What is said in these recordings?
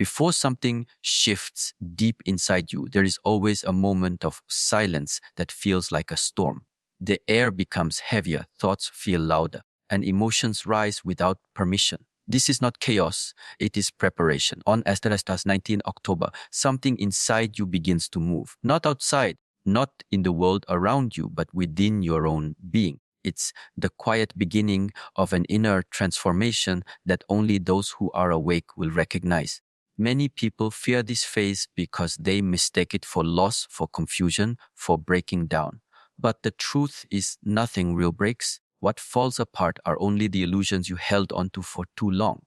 Before something shifts deep inside you, there is always a moment of silence that feels like a storm. The air becomes heavier, thoughts feel louder, and emotions rise without permission. This is not chaos, it is preparation. On Stillness 19 October, something inside you begins to move. Not outside, not in the world around you, but within your own being. It's the quiet beginning of an inner transformation that only those who are awake will recognize. Many people fear this phase because they mistake it for loss, for confusion, for breaking down. But the truth is nothing real breaks. What falls apart are only the illusions you held onto for too long.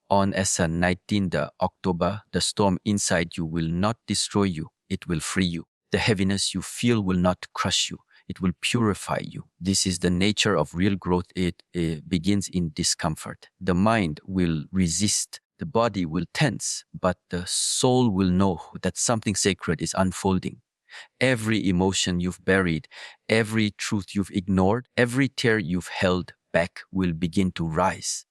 On Esa 19 October, the storm inside you will not destroy you, it will free you. The heaviness you feel will not crush you, it will purify you. This is the nature of real growth. It begins in discomfort. The mind will resist, the body will tense, but the soul will know that something sacred is unfolding. Every emotion you've buried, every truth you've ignored, every tear you've held back will begin to rise.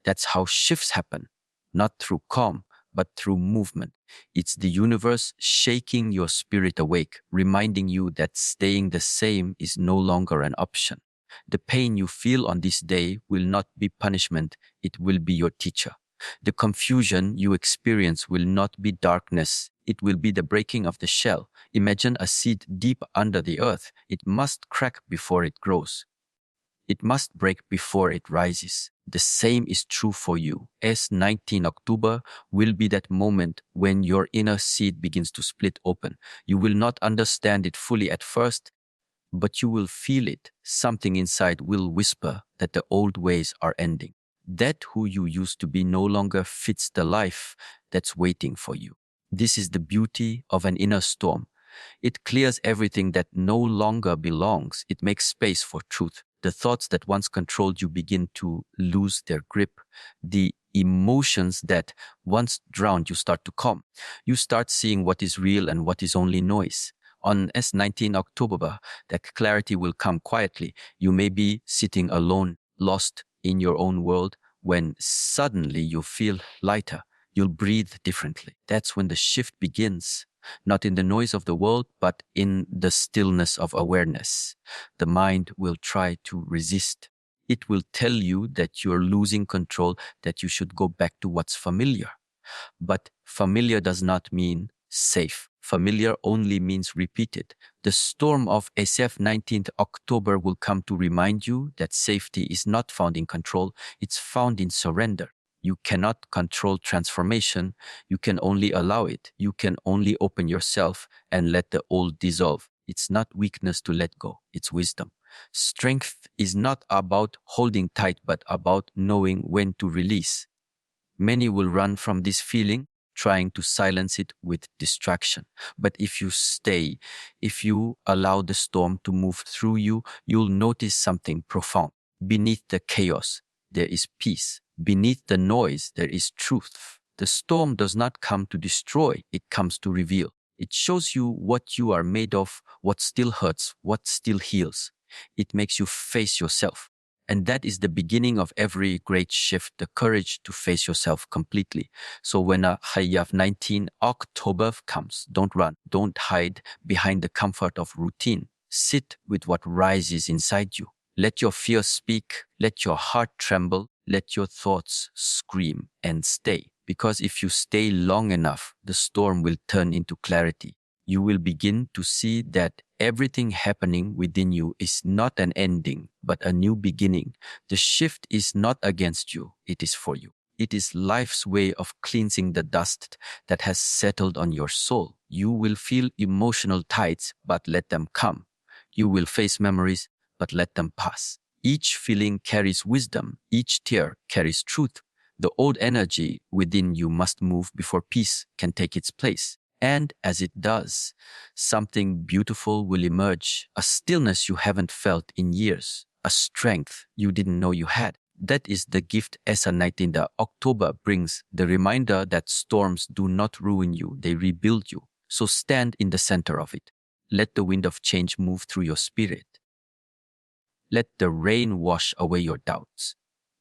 That's how shifts happen, not through calm, but through movement. It's the universe shaking your spirit awake, reminding you that staying the same is no longer an option. The pain you feel on this day will not be punishment, it will be your teacher. The confusion you experience will not be darkness, it will be the breaking of the shell. Imagine a seed deep under the earth. It must crack before it grows. It must break before it rises. The same is true for you. As 19 October will be that moment when your inner seed begins to split open. You will not understand it fully at first, but you will feel it. Something inside will whisper that the old ways are ending. That who you used to be no longer fits the life that's waiting for you. This is the beauty of an inner storm. It clears everything that no longer belongs. It makes space for truth. The thoughts that once controlled you begin to lose their grip. The emotions that once drowned you start to calm. You start seeing what is real and what is only noise. On S19 October, that clarity will come quietly. You may be sitting alone, lost in your own world, when suddenly you feel lighter. You'll breathe differently. That's when the shift begins. Not in the noise of the world, but in the stillness of awareness. The mind will try to resist. It will tell you that you're losing control, that you should go back to what's familiar. But familiar does not mean safe. Familiar only means repeated. The storm of SF 19th October will come to remind you that safety is not found in control, it's found in surrender. You cannot control transformation. You can only allow it. You can only open yourself and let the old dissolve. It's not weakness to let go. It's wisdom. Strength is not about holding tight, but about knowing when to release. Many will run from this feeling, trying to silence it with distraction. But if you stay, if you allow the storm to move through you, you'll notice something profound. Beneath the chaos, there is peace. Beneath the noise, there is truth. The storm does not come to destroy, it comes to reveal. It shows you what you are made of, what still hurts, what still heals. It makes you face yourself. And that is the beginning of every great shift, the courage to face yourself completely. So when a Hayaf 19 October comes, don't run, don't hide behind the comfort of routine. Sit with what rises inside you. Let your fear speak, let your heart tremble, let your thoughts scream and stay. Because if you stay long enough, the storm will turn into clarity. You will begin to see that everything happening within you is not an ending, but a new beginning. The shift is not against you, it is for you. It is life's way of cleansing the dust that has settled on your soul. You will feel emotional tides, but let them come. You will face memories, but let them pass. Each feeling carries wisdom. Each tear carries truth. The old energy within you must move before peace can take its place. And as it does, something beautiful will emerge, a stillness you haven't felt in years, a strength you didn't know you had. That is the gift ESA 19 October brings, the reminder that storms do not ruin you, they rebuild you. So stand in the center of it. Let the wind of change move through your spirit. Let the rain wash away your doubts.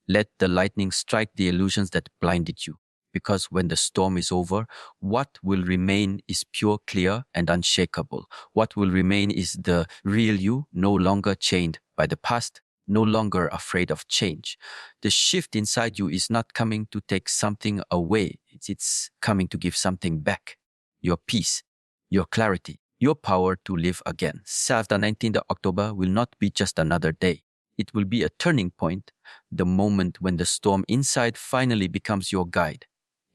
Let the lightning strike the illusions that blinded you. because when the storm is over, what will remain is pure, clear, and unshakable. What will remain is the real you, no longer chained by the past, no longer afraid of change. The shift inside you is not coming to take something away, it's coming to give something back. Your peace, your clarity, your power to live again. Saturday, 19th October will not be just another day. It will be a turning point, the moment when the storm inside finally becomes your guide.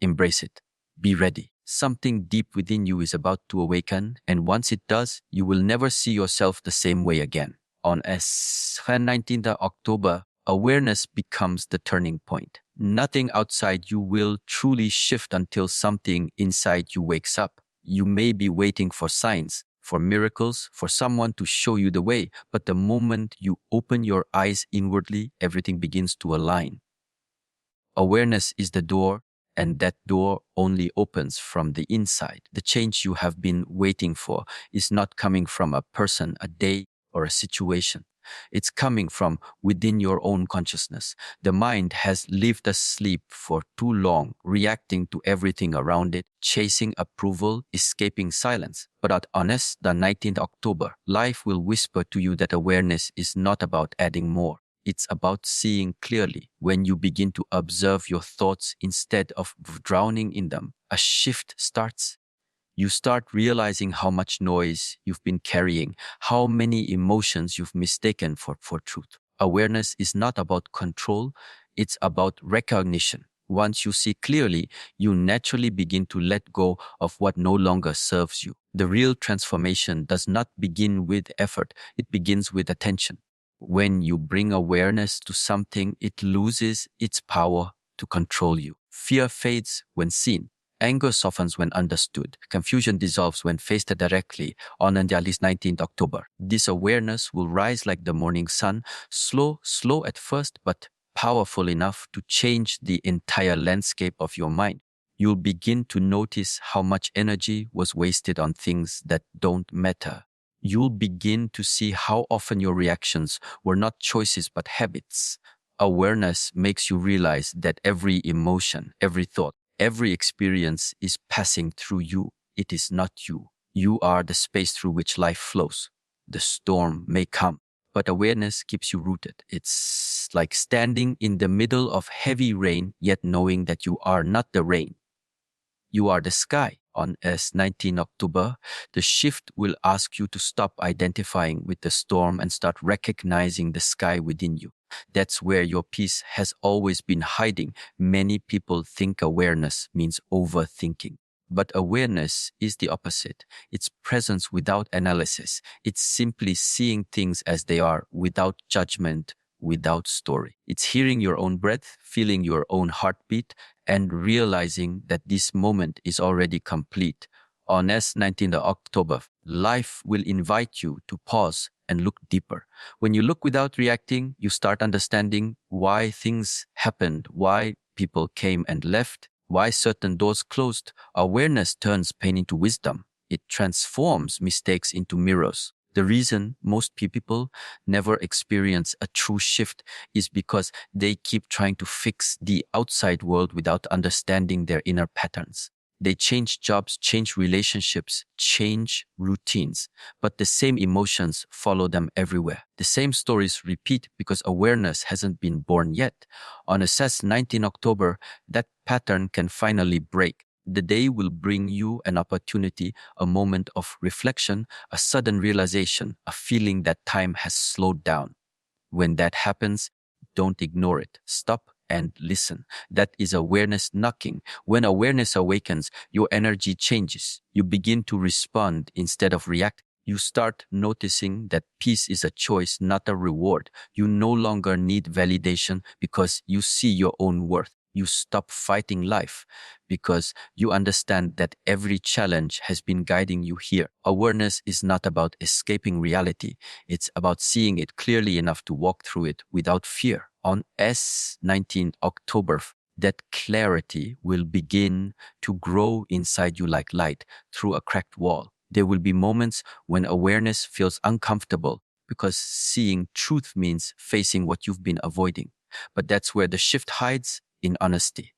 Embrace it. Be ready. Something deep within you is about to awaken, and once it does, you will never see yourself the same way again. On 19th October, awareness becomes the turning point. Nothing outside you will truly shift until something inside you wakes up. You may be waiting for signs, for miracles, for someone to show you the way, but the moment you open your eyes inwardly, everything begins to align. Awareness is the door, and that door only opens from the inside. The change you have been waiting for is not coming from a person, a day, or a situation. It's coming from within your own consciousness. The mind has lived asleep for too long, reacting to everything around it, chasing approval, escaping silence. But at honest, the 19th October, life will whisper to you that awareness is not about adding more. It's about seeing clearly. When you begin to observe your thoughts instead of drowning in them, a shift starts. You start realizing how much noise you've been carrying, how many emotions you've mistaken for truth. Awareness is not about control, it's about recognition. Once you see clearly, you naturally begin to let go of what no longer serves you. The real transformation does not begin with effort, it begins with attention. When you bring awareness to something, it loses its power to control you. Fear fades when seen. Anger softens when understood. Confusion dissolves when faced directly. On Anjali's 19th October, this awareness will rise like the morning sun, slow at first, but powerful enough to change the entire landscape of your mind. You'll begin to notice how much energy was wasted on things that don't matter. You'll begin to see how often your reactions were not choices but habits. Awareness makes you realize that every emotion, every thought, every experience is passing through you. It is not you. You are the space through which life flows. The storm may come, but awareness keeps you rooted. It's like standing in the middle of heavy rain, yet knowing that you are not the rain. You are the sky. On 19 October, the shift will ask you to stop identifying with the storm and start recognizing the sky within you. That's where your peace has always been hiding. Many people think awareness means overthinking. But awareness is the opposite. It's presence without analysis. It's simply seeing things as they are without judgment, without story. It's hearing your own breath, feeling your own heartbeat, and realizing that this moment is already complete. On 19th October, life will invite you to pause and look deeper. When you look without reacting, you start understanding why things happened, why people came and left, why certain doors closed. Awareness turns pain into wisdom. It transforms mistakes into mirrors. The reason most people never experience a true shift is because they keep trying to fix the outside world without understanding their inner patterns. They change jobs, change relationships, change routines, but the same emotions follow them everywhere. The same stories repeat because awareness hasn't been born yet. On Assess 19 October, that pattern can finally break. The day will bring you an opportunity, a moment of reflection, a sudden realization, a feeling that time has slowed down. When that happens, don't ignore it. Stop and listen. That is awareness knocking. When awareness awakens, your energy changes. You begin to respond instead of react. You start noticing that peace is a choice, not a reward. You no longer need validation because you see your own worth. You stop fighting life because you understand that every challenge has been guiding you here. Awareness is not about escaping reality. It's about seeing it clearly enough to walk through it without fear. On 19 October, that clarity will begin to grow inside you like light through a cracked wall. There will be moments when awareness feels uncomfortable because seeing truth means facing what you've been avoiding. But that's where the shift hides, in honesty.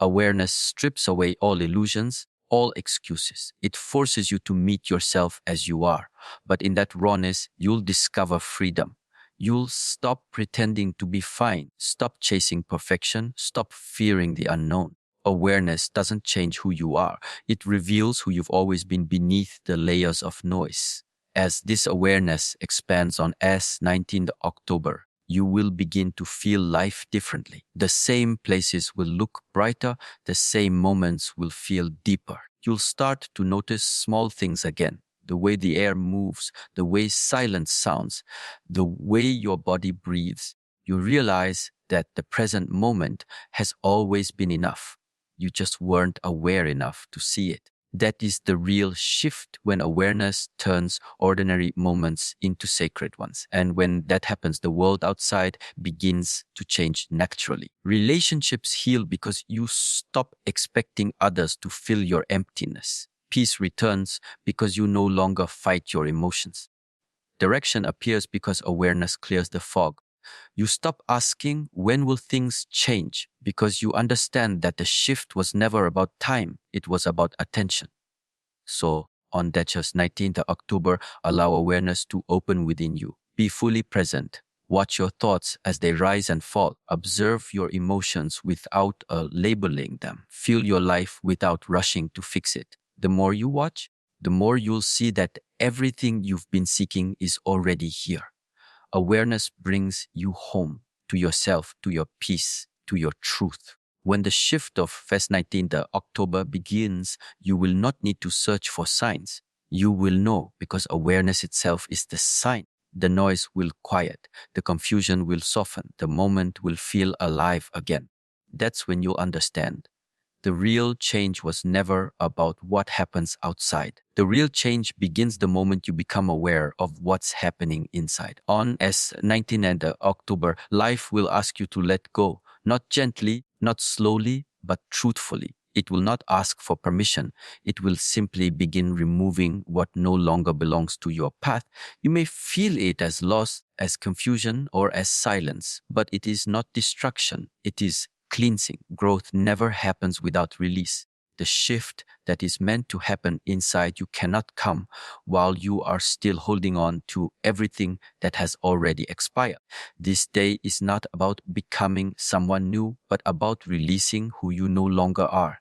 Awareness strips away all illusions, all excuses. It forces you to meet yourself as you are. But in that rawness, you'll discover freedom. You'll stop pretending to be fine, stop chasing perfection, stop fearing the unknown. Awareness doesn't change who you are. It reveals who you've always been beneath the layers of noise. As this awareness expands on S 19th October, you will begin to feel life differently. The same places will look brighter, the same moments will feel deeper. You'll start to notice small things again. The way the air moves, the way silence sounds, the way your body breathes. You realize that the present moment has always been enough. You just weren't aware enough to see it. That is the real shift when awareness turns ordinary moments into sacred ones. And when that happens, the world outside begins to change naturally. Relationships heal because you stop expecting others to fill your emptiness. Peace returns because you no longer fight your emotions. Direction appears because awareness clears the fog. You stop asking, when will things change? Because you understand that the shift was never about time, it was about attention. So, on that just 19th October, allow awareness to open within you. Be fully present. Watch your thoughts as they rise and fall. Observe your emotions without labeling them. Feel your life without rushing to fix it. The more you watch, the more you'll see that everything you've been seeking is already here. Awareness brings you home, to yourself, to your peace, to your truth. When the shift of Fest 19th October begins, you will not need to search for signs. You will know because awareness itself is the sign. The noise will quiet, the confusion will soften, the moment will feel alive again. That's when you'll understand. The real change was never about what happens outside. The real change begins the moment you become aware of what's happening inside. On S 19 and October, life will ask you to let go, not gently, not slowly, but truthfully. It will not ask for permission. It will simply begin removing what no longer belongs to your path. You may feel it as loss, as confusion, or as silence, but it is not destruction. It is cleansing. Growth never happens without release. The shift that is meant to happen inside you cannot come while you are still holding on to everything that has already expired. This day is not about becoming someone new, but about releasing who you no longer are.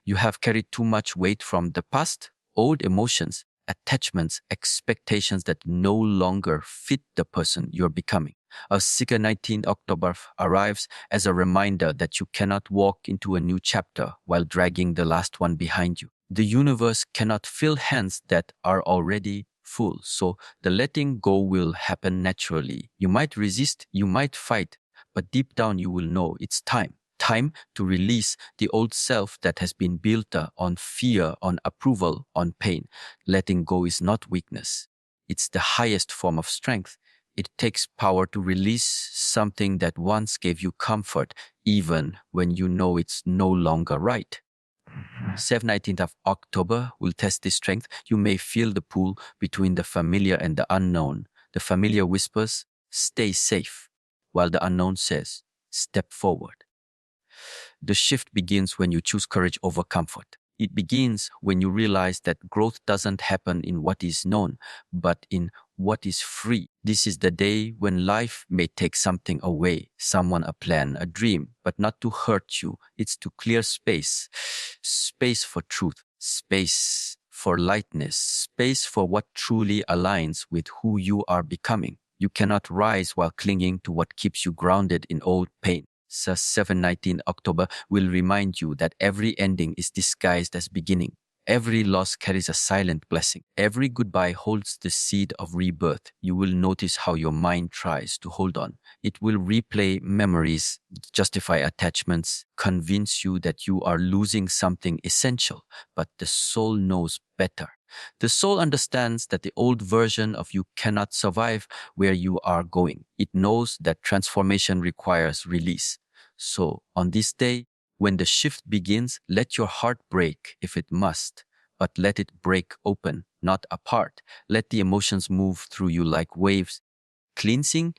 You have carried too much weight from the past, old emotions, attachments, expectations that no longer fit the person you're becoming. A Sika 19th October arrives as a reminder that you cannot walk into a new chapter while dragging the last one behind you. The universe cannot fill hands that are already full, so the letting go will happen naturally. You might resist, you might fight, but deep down you will know it's time. Time to release the old self that has been built on fear, on approval, on pain. Letting go is not weakness. It's the highest form of strength. It takes power to release something that once gave you comfort, even when you know it's no longer right. 19th of October will test this strength. You may feel the pull between the familiar and the unknown. The familiar whispers, stay safe, while the unknown says, step forward. The shift begins when you choose courage over comfort. It begins when you realize that growth doesn't happen in what is known, but in what is free. This is the day when life may take something away, someone, a plan, a dream, but not to hurt you. It's to clear space. Space for truth, space for lightness, space for what truly aligns with who you are becoming. You cannot rise while clinging to what keeps you grounded in old pain. 19 October will remind you that every ending is disguised as beginning. Every loss carries a silent blessing. Every goodbye holds the seed of rebirth. You will notice how your mind tries to hold on. It will replay memories, justify attachments, convince you that you are losing something essential, but the soul knows better. The soul understands that the old version of you cannot survive where you are going. It knows that transformation requires release. So, on this day, when the shift begins, let your heart break if it must, but let it break open, not apart. Let the emotions move through you like waves, cleansing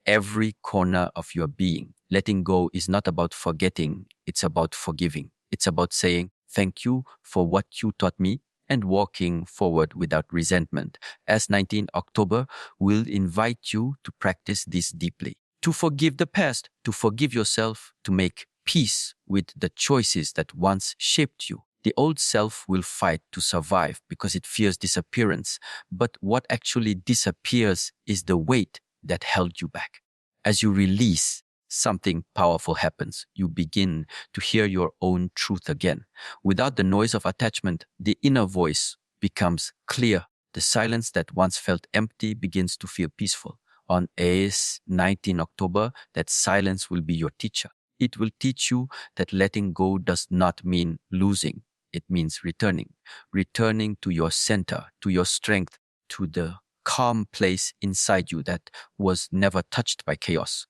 every corner of your being. Letting go is not about forgetting, it's about forgiving. It's about saying, thank you for what you taught me and walking forward without resentment. As 19 October will invite you to practice this deeply. To forgive the past, to forgive yourself, to make peace with the choices that once shaped you. The old self will fight to survive because it fears disappearance. But what actually disappears is the weight that held you back. As you release, something powerful happens. You begin to hear your own truth again. Without the noise of attachment, the inner voice becomes clear. The silence that once felt empty begins to feel peaceful. On ACE 19 October, that silence will be your teacher. It will teach you that letting go does not mean losing. It means returning to your center, to your strength, to the calm place inside you that was never touched by chaos.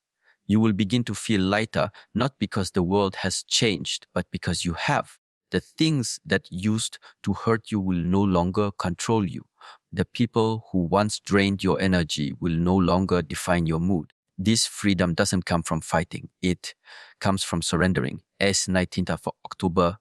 You will begin to feel lighter, not because the world has changed, but because you have. The things that used to hurt you will no longer control you. The people who once drained your energy will no longer define your mood. This freedom doesn't come from fighting. It comes from surrendering. As 19th of October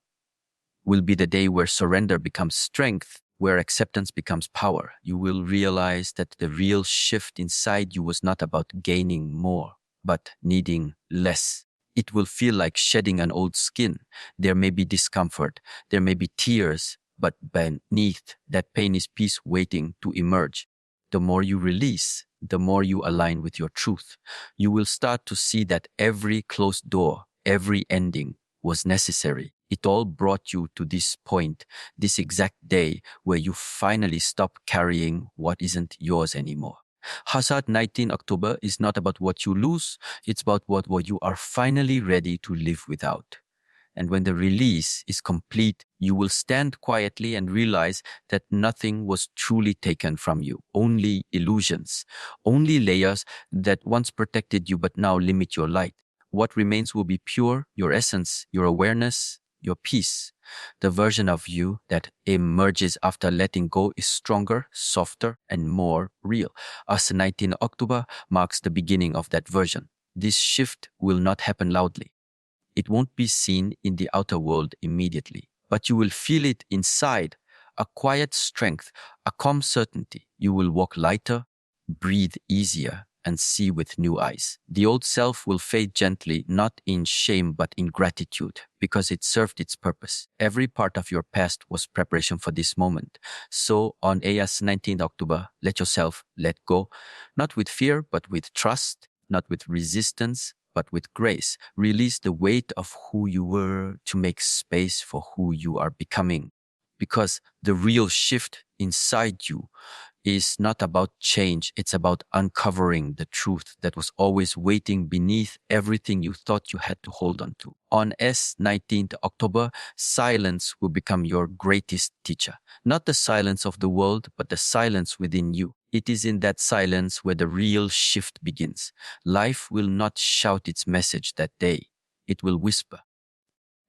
will be the day where surrender becomes strength, where acceptance becomes power. You will realize that the real shift inside you was not about gaining more, but needing less. It will feel like shedding an old skin. There may be discomfort, there may be tears, but beneath that pain is peace waiting to emerge. The more you release, the more you align with your truth. You will start to see that every closed door, every ending was necessary. It all brought you to this point, this exact day where you finally stop carrying what isn't yours anymore. Hazard 19 October is not about what you lose, it's about what you are finally ready to live without. And when the release is complete, you will stand quietly and realize that nothing was truly taken from you, only illusions, only layers that once protected you but now limit your light. What remains will be pure, your essence, your awareness, your peace. The version of you that emerges after letting go is stronger, softer, and more real. As 19 October marks the beginning of that version. This shift will not happen loudly. It won't be seen in the outer world immediately, but you will feel it inside, a quiet strength, a calm certainty. You will walk lighter, breathe easier, and see with new eyes. The old self will fade gently, not in shame, but in gratitude, because it served its purpose. Every part of your past was preparation for this moment. So on AS 19th October, let yourself let go, not with fear, but with trust, not with resistance, but with grace. Release the weight of who you were to make space for who you are becoming. Because the real shift inside you is not about change. It's about uncovering the truth that was always waiting beneath everything you thought you had to hold on to. On S 19th October, silence will become your greatest teacher. Not the silence of the world, but the silence within you. It is in that silence where the real shift begins. Life will not shout its message that day. It will whisper.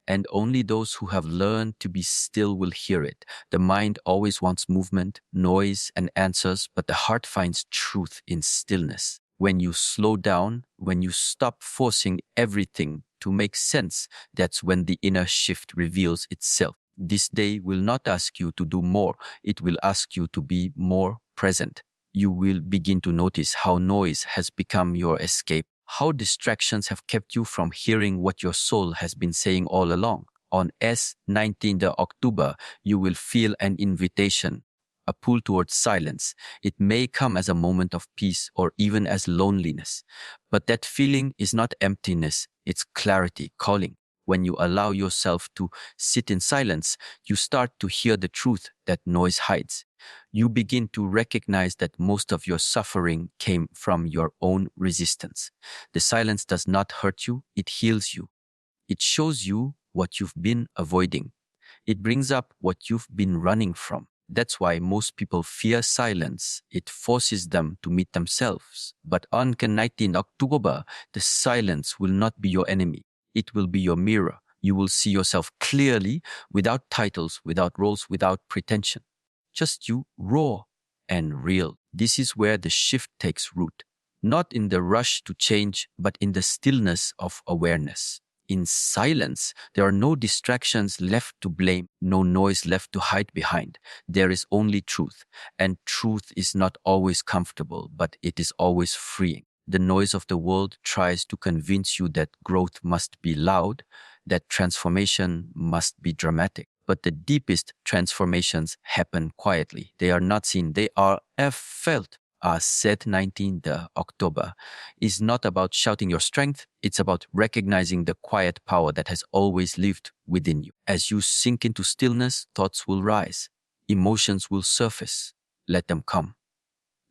And only those who have learned to be still will hear it. The mind always wants movement, noise, and answers, but the heart finds truth in stillness. When you slow down, when you stop forcing everything to make sense, that's when the inner shift reveals itself. This day will not ask you to do more, it will ask you to be more present. You will begin to notice how noise has become your escape, how distractions have kept you from hearing what your soul has been saying all along. On S 19th October, you will feel an invitation, a pull towards silence. It may come as a moment of peace or even as loneliness. But that feeling is not emptiness, it's clarity calling. When you allow yourself to sit in silence, you start to hear the truth that noise hides. You begin to recognize that most of your suffering came from your own resistance. The silence does not hurt you, it heals you. It shows you what you've been avoiding. It brings up what you've been running from. That's why most people fear silence. It forces them to meet themselves. But on 19 October, the silence will not be your enemy. It will be your mirror. You will see yourself clearly, without titles, without roles, without pretension. Just you, raw and real. This is where the shift takes root. Not in the rush to change, but in the stillness of awareness. In silence, there are no distractions left to blame, no noise left to hide behind. There is only truth. And truth is not always comfortable, but it is always freeing. The noise of the world tries to convince you that growth must be loud, that transformation must be dramatic. But the deepest transformations happen quietly. They are not seen, they are felt. Said 19th October is not about shouting your strength, it's about recognizing the quiet power that has always lived within you. As you sink into stillness, thoughts will rise, emotions will surface. Let them come.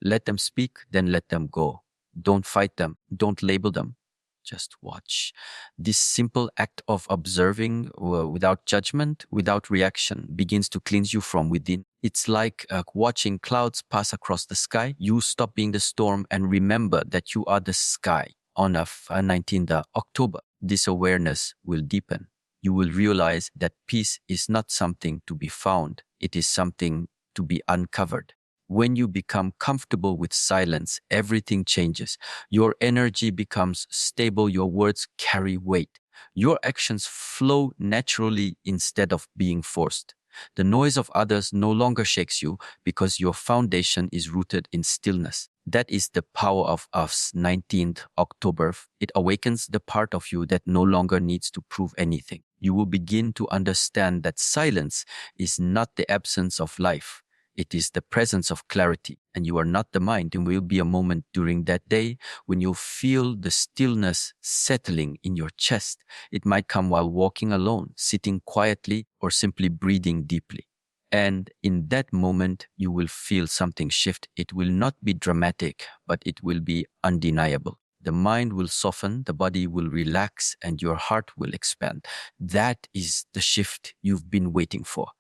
Let them speak, then let them go. Don't fight them, don't label them. Just watch. This simple act of observing without judgment, without reaction, begins to cleanse you from within. It's like watching clouds pass across the sky. You stop being the storm and remember that you are the sky. On 19th October, this awareness will deepen. You will realize that peace is not something to be found. It is something to be uncovered. When you become comfortable with silence, everything changes. Your energy becomes stable, your words carry weight. Your actions flow naturally instead of being forced. The noise of others no longer shakes you because your foundation is rooted in stillness. That is the power of us, 19th October. It awakens the part of you that no longer needs to prove anything. You will begin to understand that silence is not the absence of life. It is the presence of clarity, and you are not the mind. There will be a moment during that day when you'll feel the stillness settling in your chest. It might come while walking alone, sitting quietly, or simply breathing deeply. And in that moment, you will feel something shift. It will not be dramatic, but it will be undeniable. The mind will soften, the body will relax, and your heart will expand. That is the shift you've been waiting for.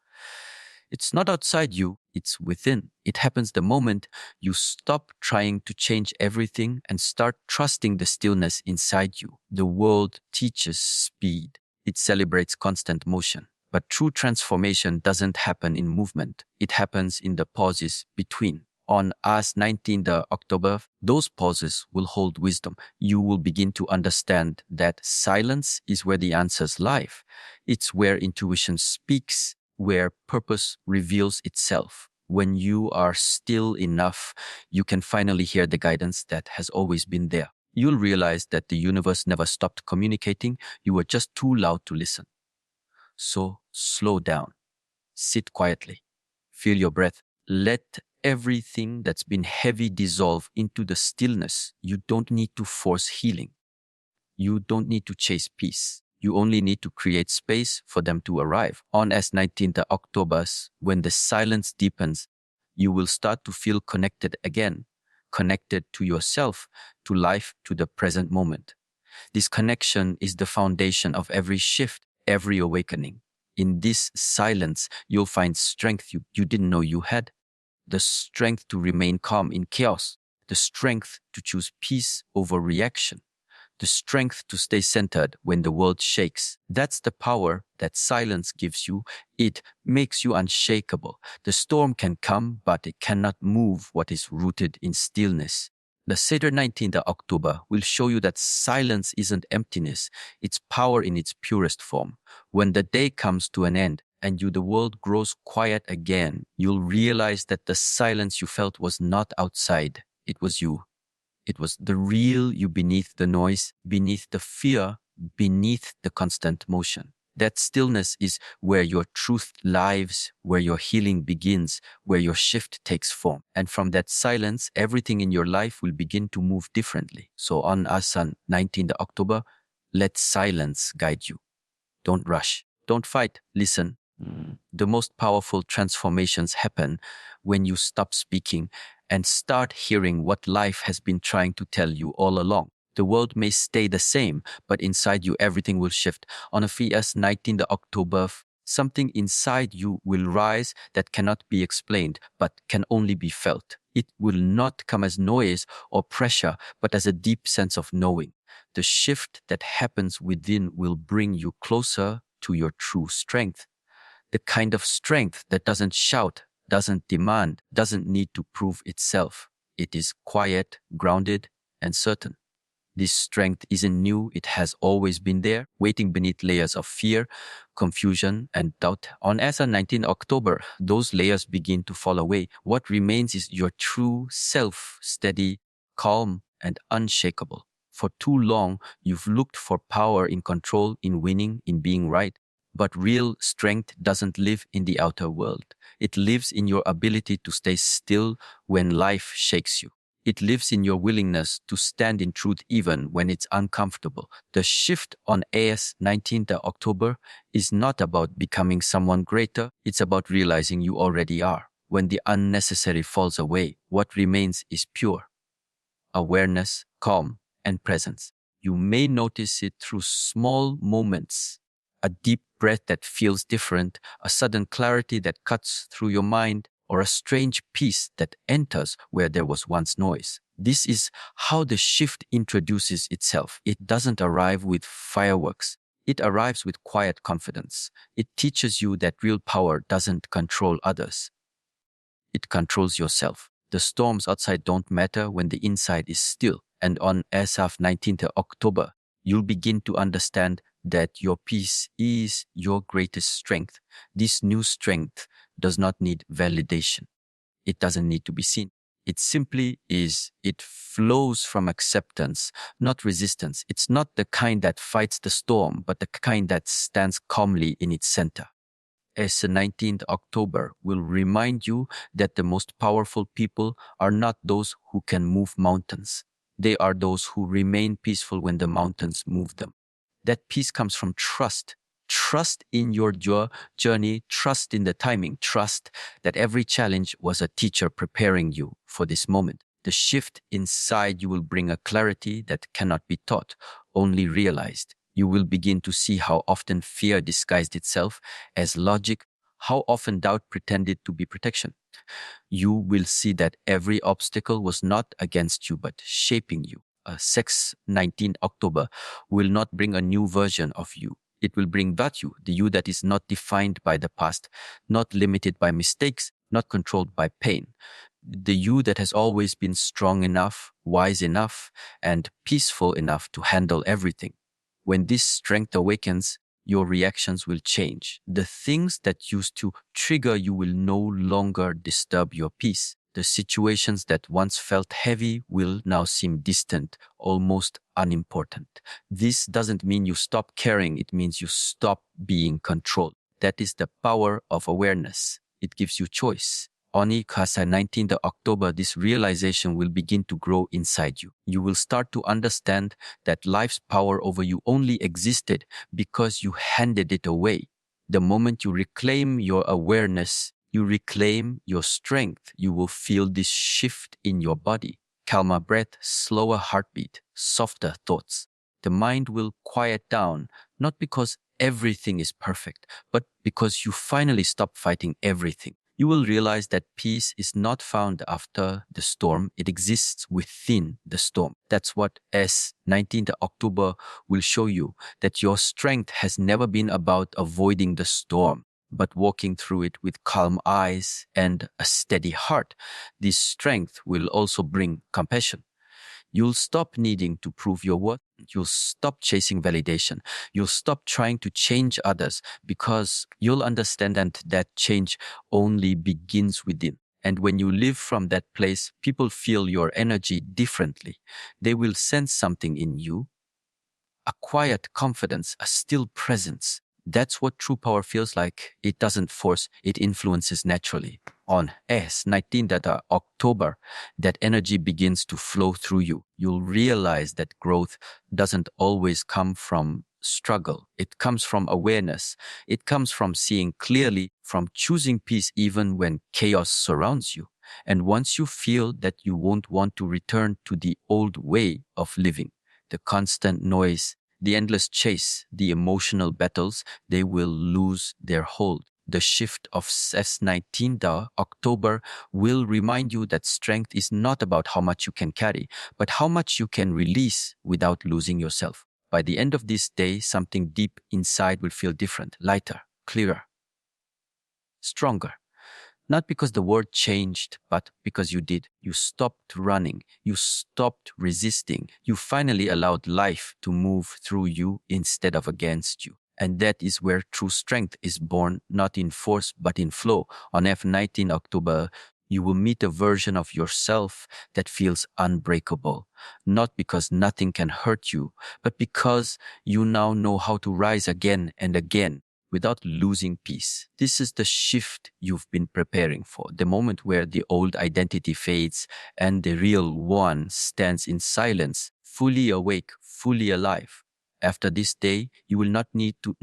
It's not outside you, it's within. It happens the moment you stop trying to change everything and start trusting the stillness inside you. The world teaches speed. It celebrates constant motion. But true transformation doesn't happen in movement. It happens in the pauses between. On 19th October, those pauses will hold wisdom. You will begin to understand that silence is where the answers lie. It's where intuition speaks, where purpose reveals itself. When you are still enough, you can finally hear the guidance that has always been there. You'll realize that the universe never stopped communicating. You were just too loud to listen. So slow down, sit quietly, feel your breath. Let everything that's been heavy dissolve into the stillness. You don't need to force healing. You don't need to chase peace. You only need to create space for them to arrive. On 19th October, when the silence deepens, you will start to feel connected again, connected to yourself, to life, to the present moment. This connection is the foundation of every shift, every awakening. In this silence, you'll find strength you didn't know you had. The strength to remain calm in chaos, the strength to choose peace over reaction, the strength to stay centered when the world shakes. That's the power that silence gives you. It makes you unshakable. The storm can come, but it cannot move what is rooted in stillness. The Seder 19th October will show you that silence isn't emptiness, it's power in its purest form. When the day comes to an end and the world grows quiet again, you'll realize that the silence you felt was not outside, it was you. It was the real you beneath the noise, beneath the fear, beneath the constant motion. That stillness is where your truth lives, where your healing begins, where your shift takes form. And from that silence, everything in your life will begin to move differently. So on 19th October, let silence guide you. Don't rush. Don't fight. Listen. The most powerful transformations happen when you stop speaking and start hearing what life has been trying to tell you all along. The world may stay the same, but inside you everything will shift. On a FIAS 19th October, something inside you will rise that cannot be explained, but can only be felt. It will not come as noise or pressure, but as a deep sense of knowing. The shift that happens within will bring you closer to your true strength. The kind of strength that doesn't shout, doesn't demand, doesn't need to prove itself. It is quiet, grounded, and certain. This strength isn't new, it has always been there, waiting beneath layers of fear, confusion, and doubt. On Asa 19 October, those layers begin to fall away. What remains is your true self, steady, calm, and unshakable. For too long, you've looked for power in control, in winning, in being right. But real strength doesn't live in the outer world. It lives in your ability to stay still when life shakes you. It lives in your willingness to stand in truth even when it's uncomfortable. The shift on AS 19th October is not about becoming someone greater, it's about realizing you already are. When the unnecessary falls away, what remains is pure awareness, calm, and presence. You may notice it through small moments, a deep breath that feels different, a sudden clarity that cuts through your mind, or a strange peace that enters where there was once noise. This is how the shift introduces itself. It doesn't arrive with fireworks. It arrives with quiet confidence. It teaches you that real power doesn't control others. It controls yourself. The storms outside don't matter when the inside is still. And on ASAF 19th October, you'll begin to understand that your peace is your greatest strength. This new strength does not need validation. It doesn't need to be seen. It simply is. It flows from acceptance, not resistance. It's not the kind that fights the storm, but the kind that stands calmly in its center. As the 19th October will remind you that the most powerful people are not those who can move mountains. They are those who remain peaceful when the mountains move them. That peace comes from trust. Trust in your journey, trust in the timing, trust that every challenge was a teacher preparing you for this moment. The shift inside you will bring a clarity that cannot be taught, only realized. You will begin to see how often fear disguised itself as logic, how often doubt pretended to be protection. You will see that every obstacle was not against you but shaping you. A 19 October will not bring a new version of you. It will bring that you, the you that is not defined by the past, not limited by mistakes, not controlled by pain. The you that has always been strong enough, wise enough, and peaceful enough to handle everything. When this strength awakens, your reactions will change. The things that used to trigger you will no longer disturb your peace. The situations that once felt heavy will now seem distant, almost unimportant. This doesn't mean you stop caring, it means you stop being controlled. That is the power of awareness. It gives you choice. On Ikasa 19th October, this realization will begin to grow inside you. You will start to understand that life's power over you only existed because you handed it away. The moment you reclaim your awareness, you reclaim your strength, you will feel this shift in your body. Calmer breath, slower heartbeat, softer thoughts. The mind will quiet down, not because everything is perfect, but because you finally stop fighting everything. You will realize that peace is not found after the storm, it exists within the storm. That's what as 19th October will show you, that your strength has never been about avoiding the storm, but walking through it with calm eyes and a steady heart. This strength will also bring compassion. You'll stop needing to prove your worth. You'll stop chasing validation. You'll stop trying to change others because you'll understand that change only begins within. And when you live from that place, people feel your energy differently. They will sense something in you, a quiet confidence, a still presence. That's what true power feels like. It doesn't force, it influences naturally. On S 19th October, that energy begins to flow through you. You'll realize that growth doesn't always come from struggle. It comes from awareness. It comes from seeing clearly, from choosing peace even when chaos surrounds you. And once you feel that, you won't want to return to the old way of living. The constant noise, the endless chase, the emotional battles, they will lose their hold. The shift of S19th October will remind you that strength is not about how much you can carry, but how much you can release without losing yourself. By the end of this day, something deep inside will feel different, lighter, clearer, stronger. Not because the world changed, but because you did. You stopped running. You stopped resisting. You finally allowed life to move through you instead of against you. And that is where true strength is born, not in force, but in flow. On F19 October, you will meet a version of yourself that feels unbreakable. Not because nothing can hurt you, but because you now know how to rise again and again without losing peace. This is the shift you've been preparing for, the moment where the old identity fades and the real one stands in silence, fully awake, fully alive. After this day, you will not need to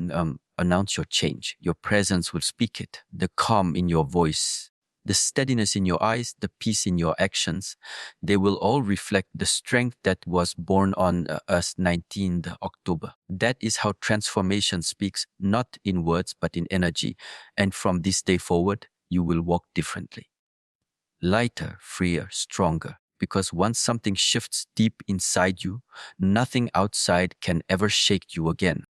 announce your change. Your presence will speak it. The calm in your voice, the steadiness in your eyes, the peace in your actions, they will all reflect the strength that was born on us 19th October. That is how transformation speaks, not in words, but in energy. And from this day forward, you will walk differently. Lighter, freer, stronger. Because once something shifts deep inside you, nothing outside can ever shake you again.